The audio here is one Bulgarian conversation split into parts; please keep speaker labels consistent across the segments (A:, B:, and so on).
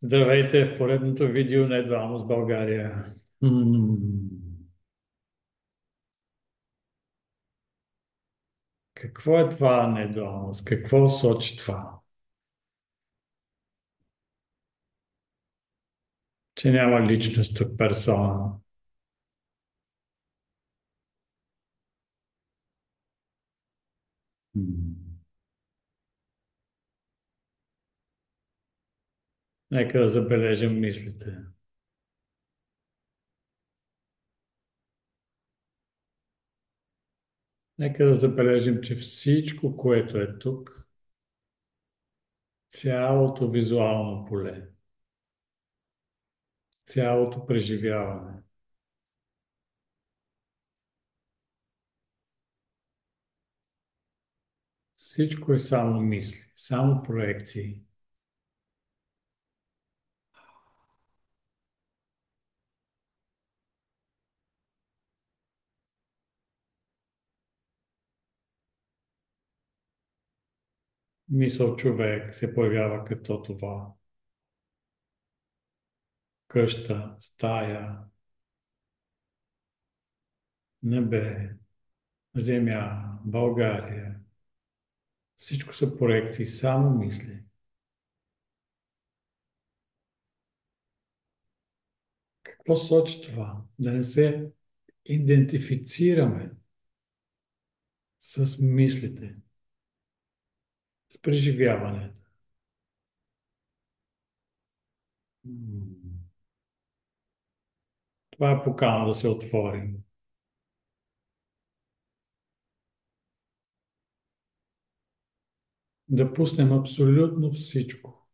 A: Здравейте в поредното видео на Едуамос България. М, Какво е това на Едуамос? Какво сочи това? Че няма личност от персона. М. Нека да забележим мислите. Нека да забележим, че всичко, което е тук, цялото визуално поле, цялото преживяване, всичко е само мисли, само проекции. Мисъл човек се появява като това. Къща, стая, небе, Земя, България. Всичко са проекции, само мисли. Какво сочи това? Да не се идентифицираме с мислите, с преживяването. Това е покана да се отворим. Да пуснем абсолютно всичко.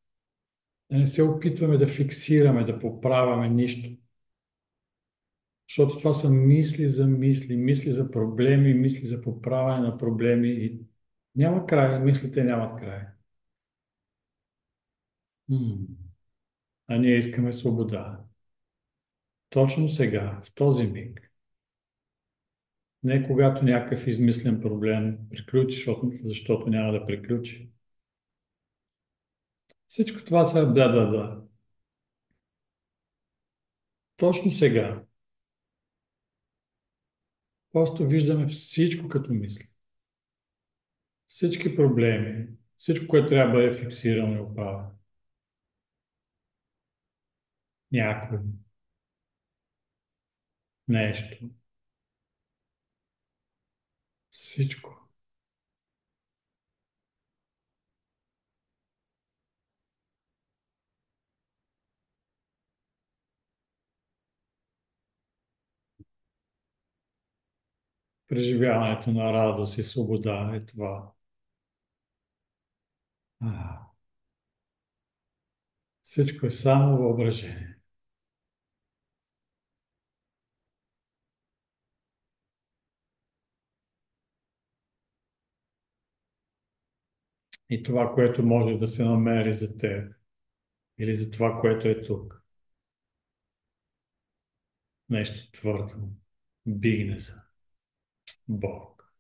A: Да не се опитваме да фиксираме, да поправяме нищо. Защото това са мисли за мисли, мисли за проблеми, мисли за поправяне на проблеми и няма край, мислите нямат край. М. А ние искаме свобода. Точно сега, в този миг. Не когато някакъв измислен проблем приключи, защото няма да приключи. Всичко това са да. Точно сега. Просто виждаме всичко като мисли. Всички проблеми, всичко, което трябва да бъде фиксирано и оправено. Някой, нещо, всичко. Преживяването на радост и свобода е това. А, всичко е само въображение. И това, което може да се намери за теб или за това, което е тук. Нещо твърдо. Бизнеса. Бог.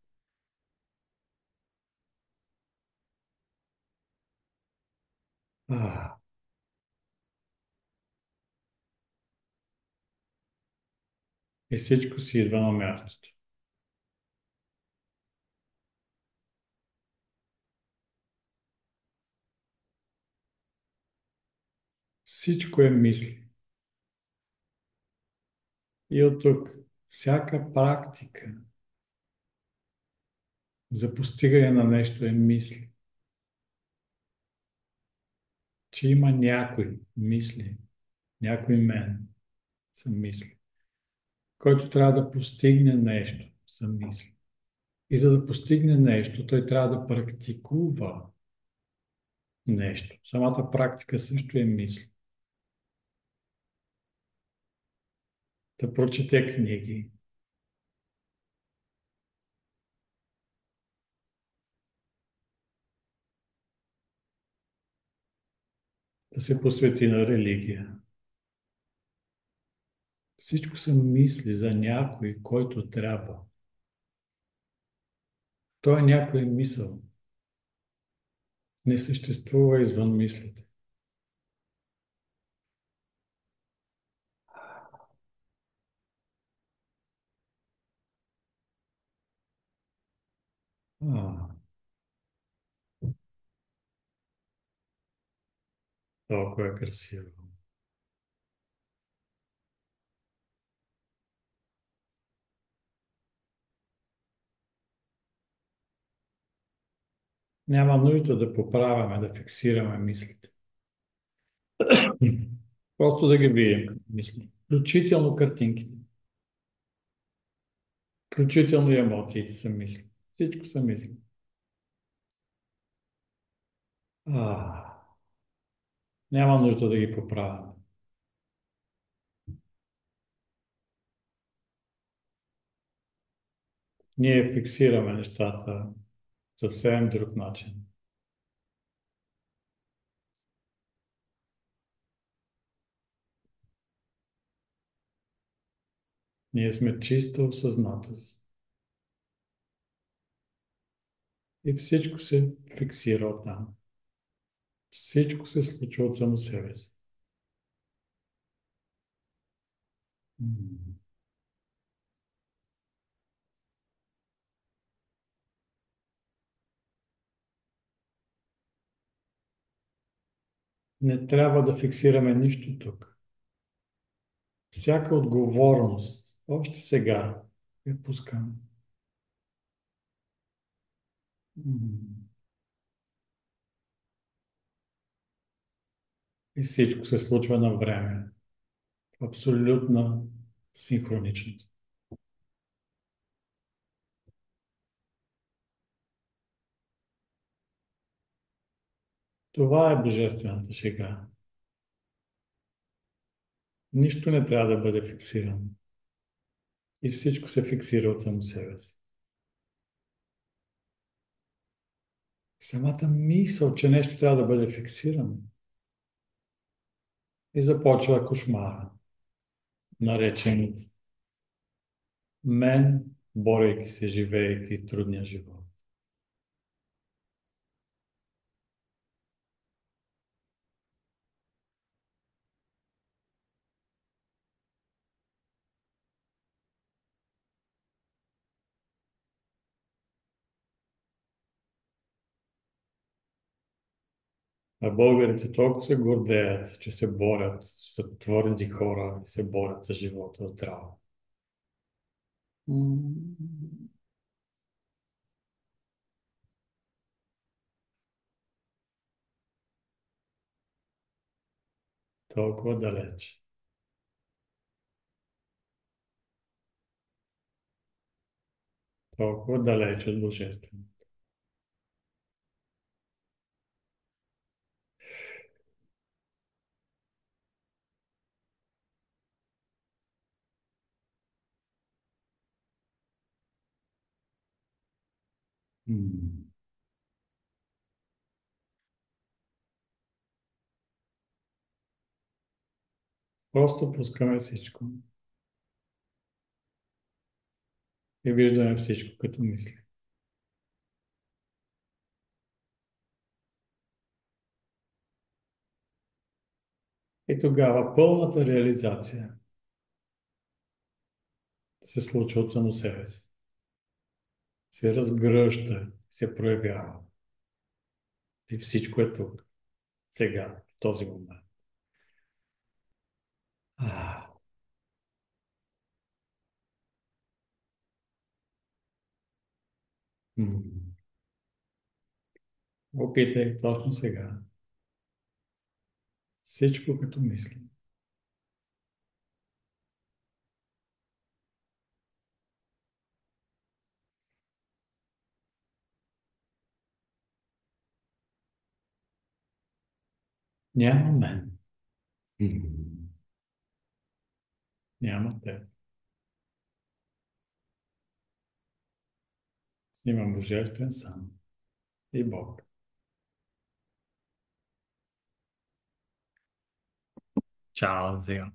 A: А, и всичко си идва на мястото. Всичко е мисли. И от тук всяка практика за постигане на нещо е мисли. Че има някой мисли, някой мен са мисли, който трябва да постигне нещо са мисли. И за да постигне нещо, той трябва да практикува нещо. Самата практика също е мисли. Да прочете книги, да се посвети на религия. Всичко са мисли за някой, който трябва. Той е някой мисъл. Не съществува извън мислите. Толкова е красиво. Няма нужда да поправяме, да фиксираме мислите. Просто да ги видим като мисли. Включително картинките. Включително и емоциите са мисли. Всичко са мисли. А, няма нужда да ги поправяме. Ние фиксираме нещата съвсем друг начин. Ние сме чисто осъзнатост. И всичко се фиксира от там. Всичко се случва от само себе си. М. Не трябва да фиксираме нищо тук. Всяка отговорност, още сега, я пускам. М. И всичко се случва на време. Абсолютна синхроничност. Това е божествената шега. Нищо не трябва да бъде фиксирано. И всичко се фиксира от само себе си. Самата мисъл, че нещо трябва да бъде фиксирано. И започва кошмара, наречен мен, борейки се, живеейки трудния живот. А българите толкова се гордеят, че се борят, са твърди хора и се борят за живота здраво. М. Толкова далеч. Толкова далеч от Божествено. М. Просто пускаме всичко и виждаме всичко като мисли. И тогава пълната реализация се случва от само себе си. Се разгръща, се проявява. И всичко е тук, сега, в този момент. А, м. Опитай точно сега. Всичко като мисли. Няма мен. М. Няма теб. Има Божествен сам и Бог. Чао, Зио.